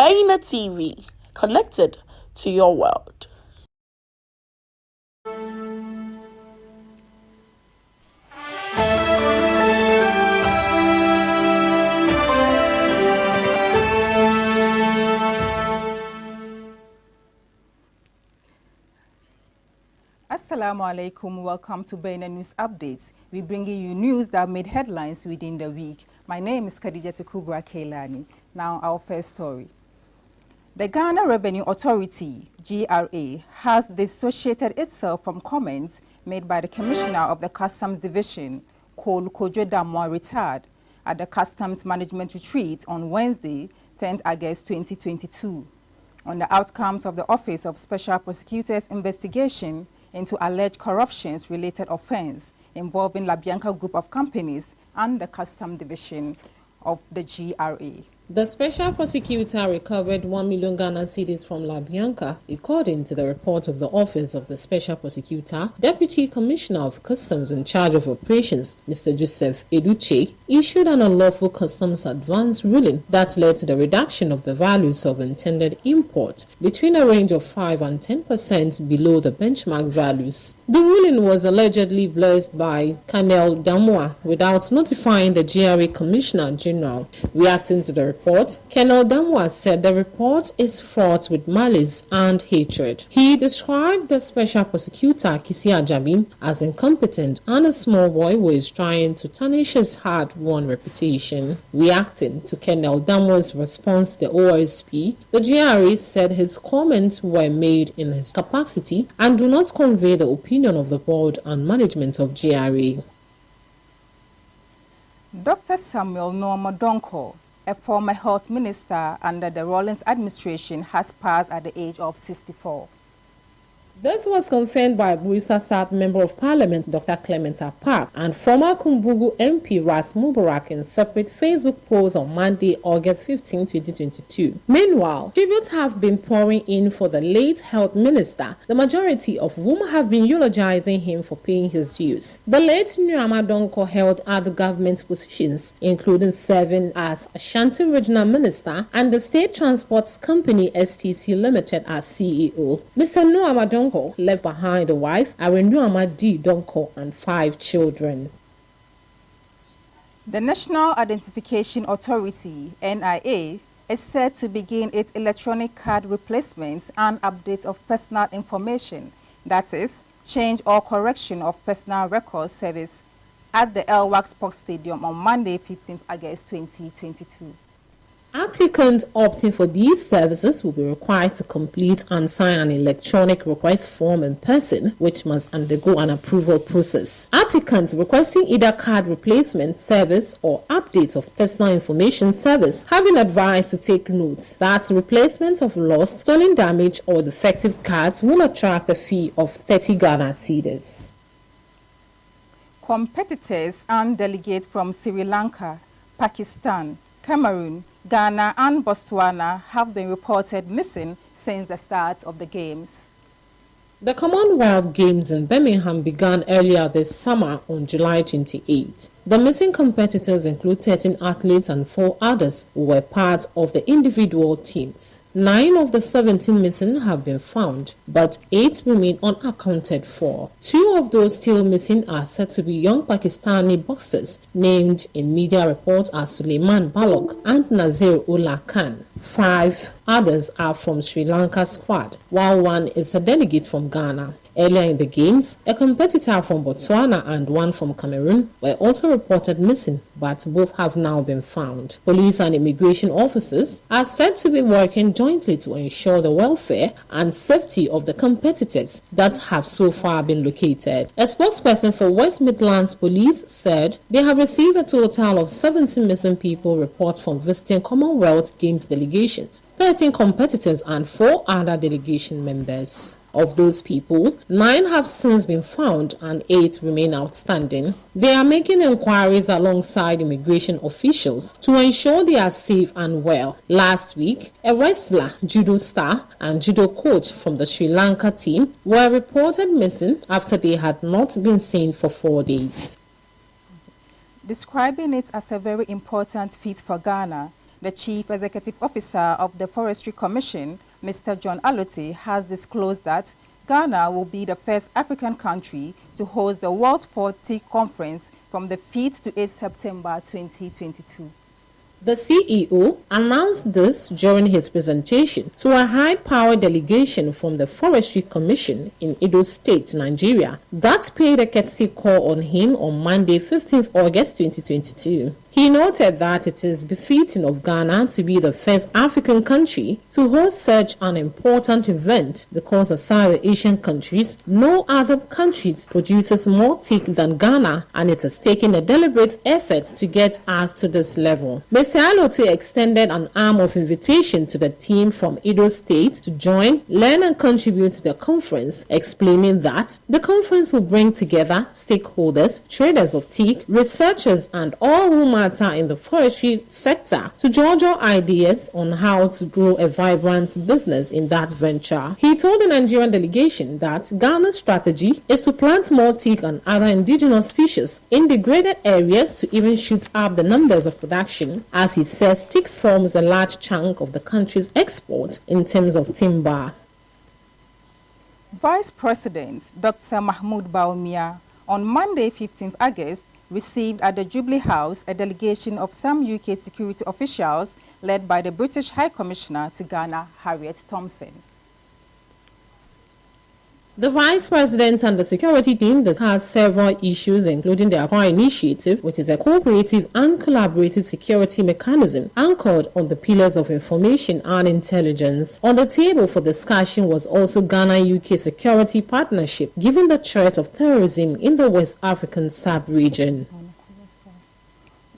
Baina TV, connected to your world. Assalamu alaikum. Welcome to Baina News Updates. We're bringing you news that made headlines within the week. My name is Khadija Kubra Kailani. Now, our first story. The Ghana Revenue Authority, GRA, has dissociated itself from comments made by the Commissioner of the Customs Division, Cole Kojo Damwa, retired, at the Customs Management Retreat on Wednesday, 10th August 2022, on the outcomes of the Office of Special Prosecutor's investigation into alleged corruptions-related offense involving La Bianca Group of Companies and the Customs Division of the GRA. The special prosecutor recovered 1 million Ghana cedis from La Bianca, according to the report of the Office of the Special Prosecutor. Deputy Commissioner of Customs in charge of operations, Mr. Joseph Eduche, issued an unlawful customs advance ruling that led to the reduction of the values of intended import between a range of 5 and 10% below the benchmark values. The ruling was allegedly blessed by Colonel Damwa without notifying the GRA Commissioner General. Reacting to the report, Colonel Damwa said the report is fraught with malice and hatred. He described the special prosecutor, Kisi Ajabin, as incompetent and a small boy who is trying to tarnish his hard-won reputation. Reacting to Colonel Damwa's response to the OSP, the GRA said his comments were made in his capacity and do not convey the opinion of the board and management of GRA. Dr. Samuel Norma Donko, a former health minister under the Rawlings administration, has passed at the age of 64. This was confirmed by Burisa South Member of Parliament Dr. Clement Park and former Kumbugu MP Ras Mubarak in separate Facebook posts on Monday, August 15, 2022. Meanwhile, tributes have been pouring in for the late health minister, the majority of whom have been eulogizing him for paying his dues. The late Nuama Donko held other government positions, including serving as Ashanti Regional Minister and the State Transport Company STC Limited as CEO. Mr. Nuama Donko left behind a wife, Arenuama D. Donko, and 5 children. The National Identification Authority, NIA, is set to begin its electronic card replacements and updates of personal information, that is, change or correction of personal records service, at the Elwak Sports Stadium on Monday, 15th August 2022. Applicants opting for these services will be required to complete and sign an electronic request form in person, which must undergo an approval process. Applicants requesting either card replacement service or update of personal information service have been advised to take note that replacement of lost, stolen, damaged, or defective cards will attract a fee of 30 Ghana cedis. Competitors and delegates from Sri Lanka, Pakistan, Cameroon, Ghana and Botswana have been reported missing since the start of the Games. The Commonwealth Games in Birmingham began earlier this summer on July 28. The missing competitors include 13 athletes and 4 others who were part of the individual teams. 9 of the 17 missing have been found, but 8 remain unaccounted for. 2 of those still missing are said to be young Pakistani boxers named in media reports as Suleiman Balog and Nazir Ullah Khan. 5 others are from Sri Lanka squad, while 1 is a delegate from Ghana. Earlier in the Games, a competitor from Botswana and 1 from Cameroon were also reported missing, but both have now been found. Police and immigration officers are said to be working jointly to ensure the welfare and safety of the competitors that have so far been located. A spokesperson for West Midlands Police said they have received a total of 70 missing people report from visiting Commonwealth Games delegations, 13 competitors and 4 other delegation members. Of those people, 9 have since been found and 8 remain outstanding. They are making inquiries alongside immigration officials to ensure they are safe and well. Last week, a wrestler, judo star, and judo coach from the Sri Lanka team were reported missing after they had not been seen for 4 days. Describing it as a very important feat for Ghana, The Chief Executive Officer of the Forestry Commission, Mr. John Alote, has disclosed that Ghana will be the first African country to host the World 40 Conference from the 5th to 8th September 2022. The CEO announced this during his presentation to a high-powered delegation from the Forestry Commission in Edo State, Nigeria, that paid a courtesy call on him on Monday, 15th August 2022. He noted that it is befitting of Ghana to be the first African country to host such an important event because aside the Asian countries, no other country produces more teak than Ghana, and it has taken a deliberate effort to get us to this level. Mr. Alote extended an arm of invitation to the team from Edo State to join, learn and contribute to the conference, explaining that the conference will bring together stakeholders, traders of teak, researchers and all who matter in the forestry sector to judge our ideas on how to grow a vibrant business in that venture. He told the Nigerian delegation that Ghana's strategy is to plant more teak and other indigenous species in degraded areas to even shoot up the numbers of production. As he says, teak forms a large chunk of the country's export in terms of timber. Vice President Dr. Mahmoud Bawumia on Monday, 15th August, received at the Jubilee House a delegation of some UK security officials led by the British High Commissioner to Ghana, Harriet Thompson. The Vice President and the security team discussed several issues, including the Accra Initiative, which is a cooperative and collaborative security mechanism anchored on the pillars of information and intelligence. On the table for discussion was also Ghana-UK security partnership, given the threat of terrorism in the West African sub-region.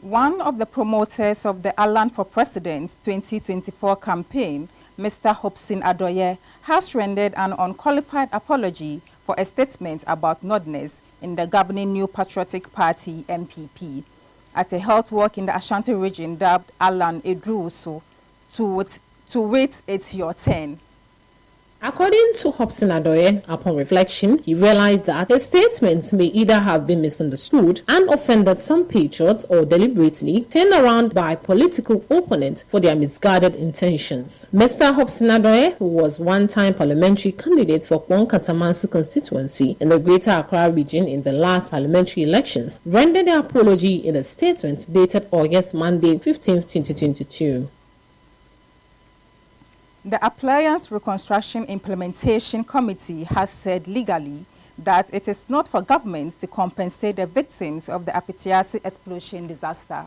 One of the promoters of the Alan for President 2024 campaign, Mr. Hobson Adoye, has rendered an unqualified apology for a statement about nodness in the governing New Patriotic Party (NPP) at a health walk in the Ashanti region dubbed Alan Edruso to wait it's your turn. According to Hobson Adoye, upon reflection, he realized that his statements may either have been misunderstood and offended some patriots or deliberately turned around by political opponents for their misguided intentions. Mr. Hobson Adoye, who was one-time parliamentary candidate for Kwon Katamansi constituency in the Greater Accra region in the last parliamentary elections, rendered the apology in a statement dated August Monday, 15, 2022. The Appliance Reconstruction Implementation Committee has said legally that it is not for governments to compensate the victims of the Apitiasi explosion disaster.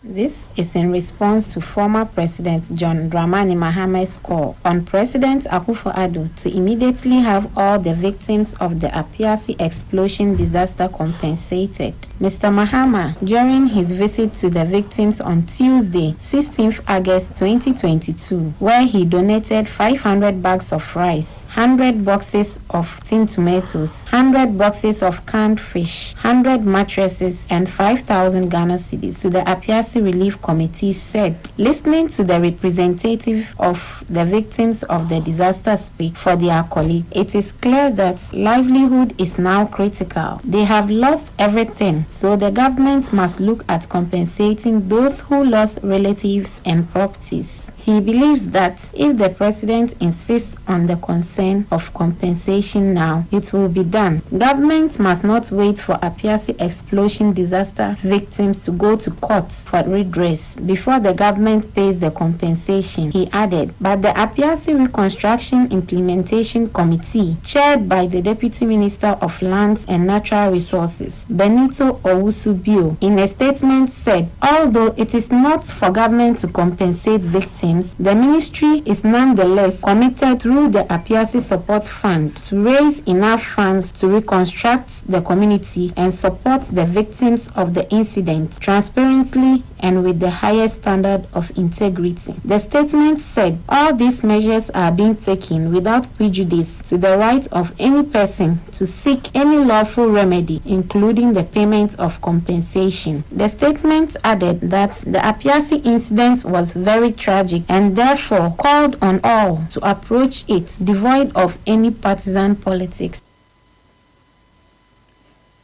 This is in response to former President John Dramani Mahama's call on President Akufo-Addo to immediately have all the victims of the Apitiasi explosion disaster compensated. Mr. Mahama, during his visit to the victims on Tuesday, 16th August 2022, where he donated 500 bags of rice, 100 boxes of tinned tomatoes, 100 boxes of canned fish, 100 mattresses, and 5,000 Ghana cedis to the Apitiasi Relief Committee, said, listening to the representative of the victims of the disaster speak for their colleague, it is clear that livelihood is now critical. They have lost everything, so the government must look at compensating those who lost relatives and properties. He believes that if the president insists on the concern of compensation now, it will be done. Government must not wait for Apitiasi explosion disaster victims to go to court for redress before the government pays the compensation, he added. But the Apitiasi Reconstruction Implementation Committee, chaired by the Deputy Minister of Lands and Natural Resources, Benito Owusu-Bio, in a statement said, although it is not for government to compensate victims, the ministry is nonetheless committed through the Apitiasi Support Fund to raise enough funds to reconstruct the community and support the victims of the incident transparently and with the highest standard of integrity. The statement said all these measures are being taken without prejudice to the right of any person to seek any lawful remedy, including the payment of compensation. The statement added that the Apitiasi incident was very tragic and therefore called on all to approach it devoid of any partisan politics.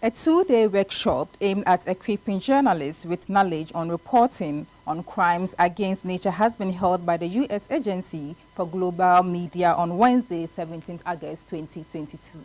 A 2-day workshop aimed at equipping journalists with knowledge on reporting on crimes against nature has been held by the U.S. Agency for Global Media on Wednesday, 17 August 2022.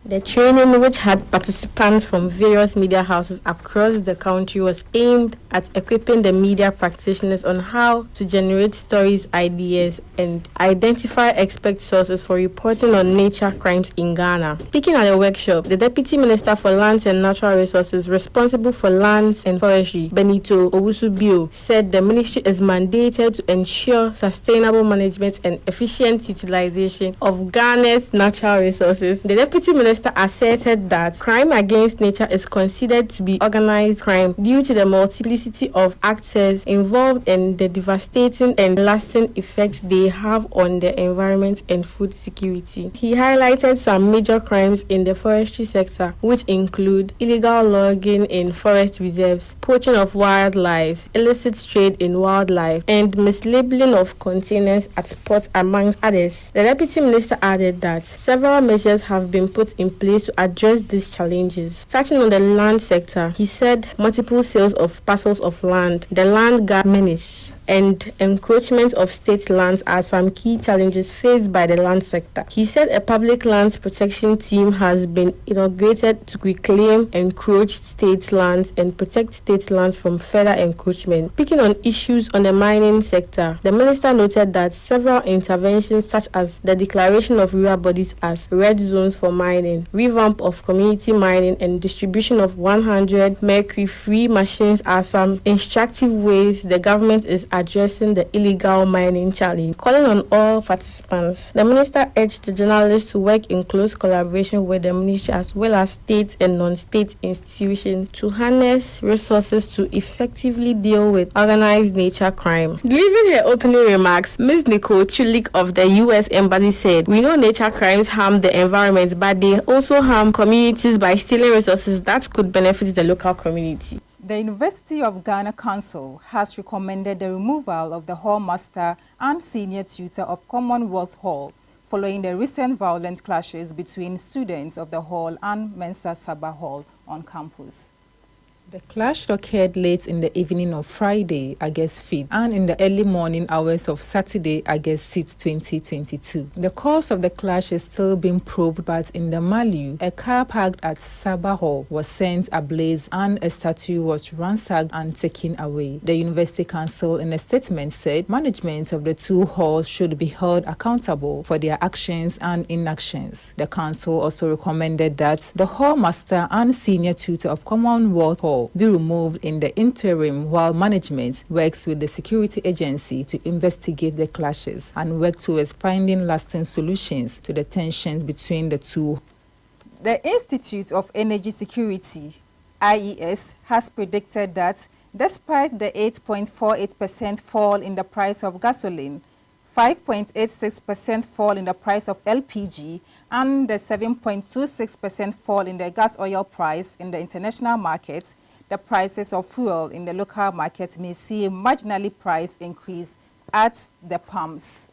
The training, which had participants from various media houses across the country, was aimed at equipping the media practitioners on how to generate stories, ideas, and identify expert sources for reporting on nature crimes in Ghana. Speaking at the workshop, the Deputy Minister for Lands and Natural Resources responsible for lands and forestry, Benito Owusu-Bio, said the ministry is mandated to ensure sustainable management and efficient utilization of Ghana's natural resources. The Deputy Minister asserted that crime against nature is considered to be organized crime due to the multiplicity of actors involved and the devastating and lasting effects they have on the environment and food security. He highlighted some major crimes in the forestry sector, which include illegal logging in forest reserves, poaching of wildlife, illicit trade in wildlife, and mislabeling of containers at ports, amongst others. The Deputy Minister added that several measures have been put in place to address these challenges. Touching on the land sector, he said multiple sales of parcels of land, the land grab menace, and encroachment of state lands are some key challenges faced by the land sector. He said a public lands protection team has been inaugurated to reclaim encroached state lands and protect state lands from further encroachment. Speaking on issues on the mining sector, the minister noted that several interventions such as the declaration of river bodies as red zones for mining, revamp of community mining, and distribution of 100 mercury-free machines are some instructive ways the government is addressing the illegal mining challenge. Calling on all participants, the minister urged the journalists to work in close collaboration with the ministry as well as state and non-state institutions to harness resources to effectively deal with organized nature crime. Delivering her opening remarks, Ms. Nicole Chulik of the U.S. Embassy said, "We know nature crimes harm the environment, but they also harm communities by stealing resources that could benefit the local community." The University of Ghana Council has recommended the removal of the hall master and senior tutor of Commonwealth Hall following the recent violent clashes between students of the hall and Mensa Sabah Hall on campus. The clash occurred late in the evening of Friday, August 5th, and in the early morning hours of Saturday, August 6th, 2022. The cause of the clash is still being probed, but in the Maliu, a car parked at Sabah Hall was sent ablaze and a statue was ransacked and taken away. The University Council, in a statement, said management of the two halls should be held accountable for their actions and inactions. The council also recommended that the hall master and senior tutor of Commonwealth Hall be removed in the interim while management works with the security agency to investigate the clashes and work towards finding lasting solutions to the tensions between the two. The Institute of Energy Security, IES, has predicted that despite the 8.48% fall in the price of gasoline, 5.86% fall in the price of LPG, and the 7.26% fall in the gas oil price in the international market, the prices of fuel in the local market may see a marginally price increase at the pumps.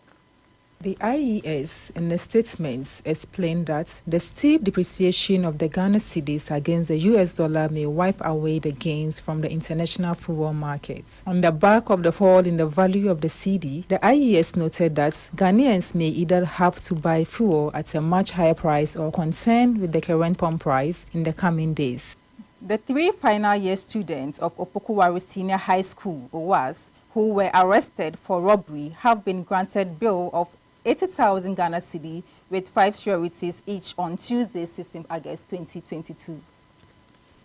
The IES, in the statements, explained that the steep depreciation of the Ghana cedis against the US dollar may wipe away the gains from the international fuel markets. On the back of the fall in the value of the cedi, the IES noted that Ghanaians may either have to buy fuel at a much higher price or contend with the current pump price in the coming days. The 3 final year students of Opokuwari Senior High School, OWAS, who were arrested for robbery have been granted bail of 80,000 Ghana cedi with 5 sureties each on Tuesday, 16 August 2022.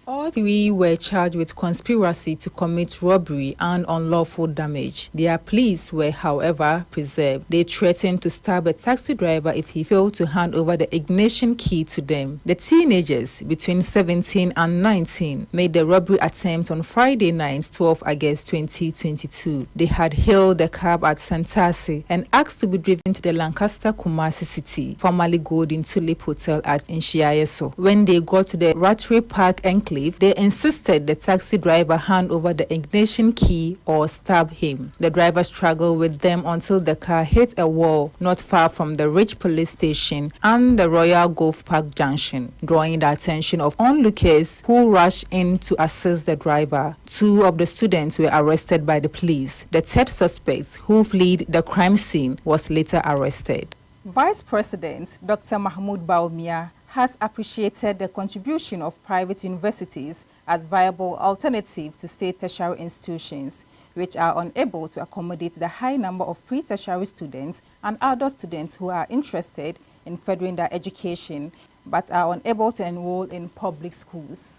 All 3 were charged with conspiracy to commit robbery and unlawful damage. Their pleas were, however, preserved. They threatened to stab a taxi driver if he failed to hand over the ignition key to them. The teenagers, between 17 and 19, made the robbery attempt on Friday night, 12 August 2022. They had hailed the cab at Santasi and asked to be driven to the Lancaster Kumasi City, formerly Golden Tulip Hotel at Inshiayeso. When they got to the Rattray Park enclave cliff, they insisted the taxi driver hand over the ignition key or stab him. The driver struggled with them until the car hit a wall not far from the Ridge Police Station and the Royal Golf Park Junction, drawing the attention of onlookers who rushed in to assist the driver. 2 of the students were arrested by the police. The third suspect, who fled the crime scene, was later arrested. Vice President Dr. Mahmoud Baumia has appreciated the contribution of private universities as viable alternative to state tertiary institutions, which are unable to accommodate the high number of pre-tertiary students and adult students who are interested in furthering their education but are unable to enroll in public schools.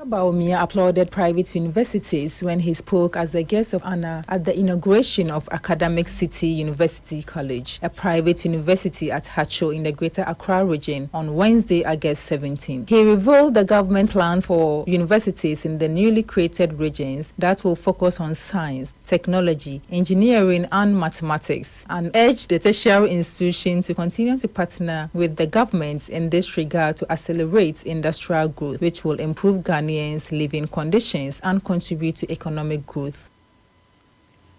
Baumia applauded private universities when he spoke as the guest of honor at the inauguration of Academic City University College, a private university at Hacho in the Greater Accra region, on Wednesday, August 17. He revealed the government plans for universities in the newly created regions that will focus on science, technology, engineering, and mathematics, and urged the tertiary institution to continue to partner with the government in this regard to accelerate industrial growth, which will improve Ghanaians' living conditions and contribute to economic growth.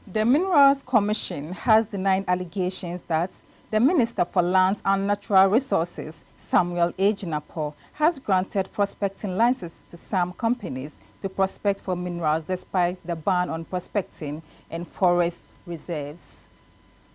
The Minerals Commission has denied allegations that the Minister for Lands and Natural Resources, Samuel A. Jinapor, has granted prospecting licenses to some companies to prospect for minerals despite the ban on prospecting in forest reserves.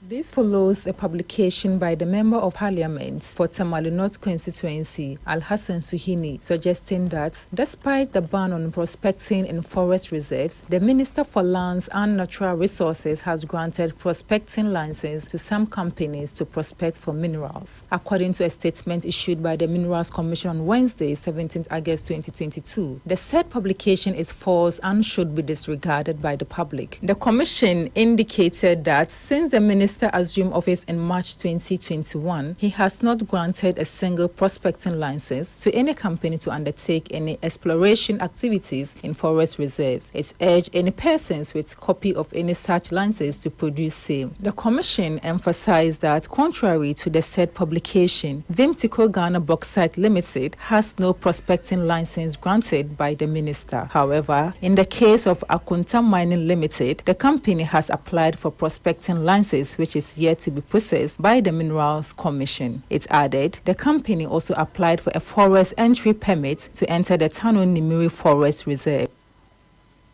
This follows a publication by the Member of Parliament for Tamale North constituency, Al-Hassan Suhini, suggesting that despite the ban on prospecting in forest reserves, the Minister for Lands and Natural Resources has granted prospecting licenses to some companies to prospect for minerals. According to a statement issued by the Minerals Commission on Wednesday, 17 August 2022, the said publication is false and should be disregarded by the public. The Commission indicated that since the Minister assumed office in March 2021, he has not granted a single prospecting license to any company to undertake any exploration activities in forest reserves. It urged any persons with copy of any such license to produce same. The Commission emphasized that contrary to the said publication, Vimtico Ghana Bauxite Limited has no prospecting license granted by the Minister. However, in the case of Akunta Mining Limited, the company has applied for prospecting license which is yet to be processed by the Minerals Commission. It added, the company also applied for a forest entry permit to enter the Tano Nimiri Forest Reserve.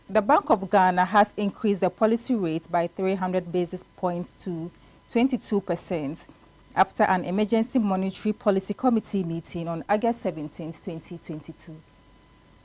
The Bank of Ghana has increased the policy rate by 300 basis points to 22% after an emergency monetary policy committee meeting on August 17, 2022.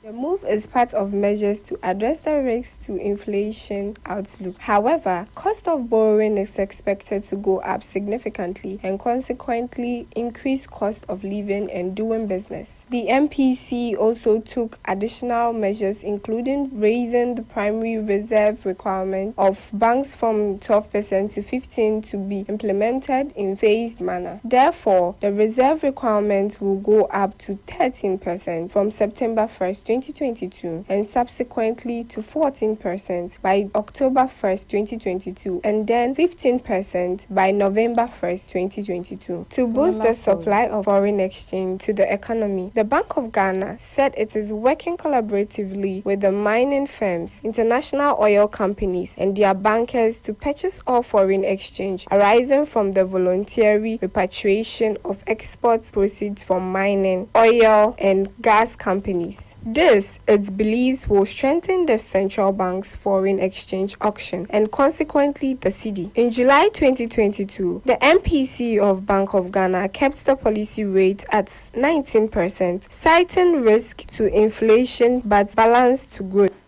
The move is part of measures to address the risks to inflation outlook. However, cost of borrowing is expected to go up significantly and consequently increase cost of living and doing business. The MPC also took additional measures including raising the primary reserve requirement of banks from 12% to 15% to be implemented in phased manner. Therefore, the reserve requirement will go up to 13% from September 1st, 2022 and subsequently to 14% by October 1st, 2022 and then 15% by November 1st, 2022. To boost the supply of foreign exchange to the economy, the Bank of Ghana said it is working collaboratively with the mining firms, international oil companies and their bankers to purchase all foreign exchange arising from the voluntary repatriation of export proceeds from mining, oil and gas companies. This, it believes, will strengthen the central bank's foreign exchange auction and consequently the cedi. In July 2022, the MPC of Bank of Ghana kept the policy rate at 19%, citing risk to inflation but balance to growth.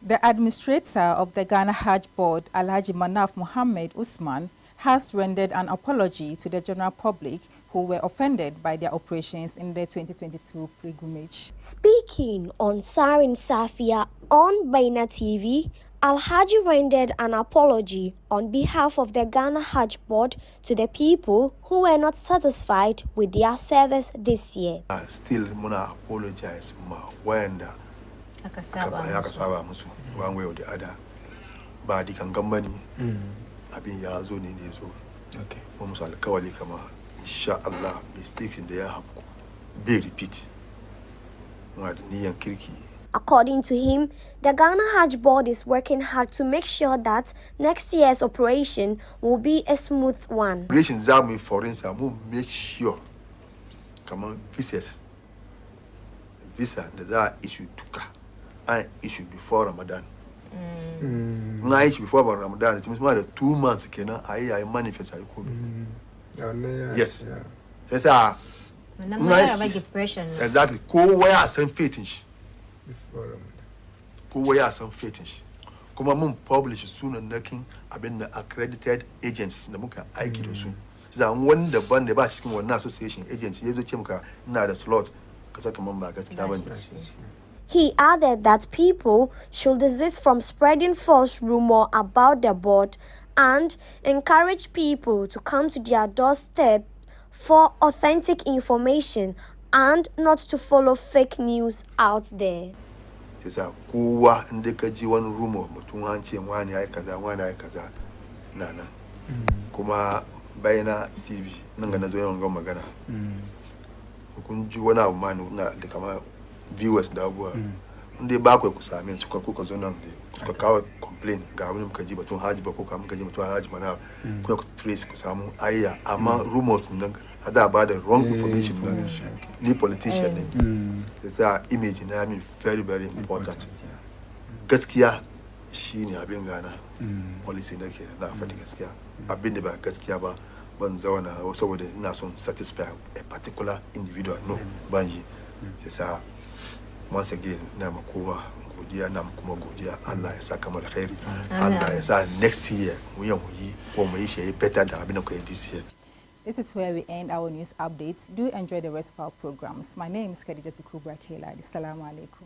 The administrator of the Ghana Hajj Board, Alhaji Manaf Mohammed Usman, has rendered an apology to the general public who were offended by their operations in the 2022 pilgrimage. Speaking on Sarin Safia on Baina TV, Alhaji rendered an apology on behalf of the Ghana Hajj Board to the people who were not satisfied with their service this year. I still apologize when one way or the other, but the company I've yazo ni nezo. Okay. Almost al kawali kama inshallah mistakes in there have be repeat. According to him, the Ghana Hajj Board is working hard to make sure that next year's operation will be a smooth one. Operation Zami, for instance, will make sure, come on, visa, the issue tuka, and issue before Ramadan. No issue before Ramadan. It means more than 2 months. I manifest. Yes. Yes, exactly. Go where some fetish. Go where some fetish. Come on, publish soon and knocking. I've been accredited agents. The muka I kill soon. So when the band the basking one association agents, yes, the chimka, not the slot. Because I come on back as He added that people should desist from spreading false rumor about the board and encourage people to come to their doorstep for authentic information and not to follow fake news out there. It's a kuwa ndekaji one rumor mutunganchi mwani kaza nana kuma bayana TV nanga nazo yanga magana kunji wana amani na kama viewers da abuwa ndi bakwe kusame suka kuka zo nan suka kawo complain ga wani muka ji batun haji ba ko ka muka ji batun haji mana ko ku trace ku samu ayya amma rumors nan ada ba da wrong information ni politician ne yasa image na mi very very important gaskiya shine abin gana policy nake na faɗi gaskiya abin da ba gaskiya ba ban zauna saboda ina son satisfy a particular individual no ban yi yasa once again na makowa godiya na kuma godiya Allah ya saka mu alkhairi Allah ya sa next year mu yi ko mu yi shi better than abin da ko this year. This is where we end our news updates. Do enjoy the rest of our programs. My name is Khadija Kubra Kelani. Assalamu alaikum.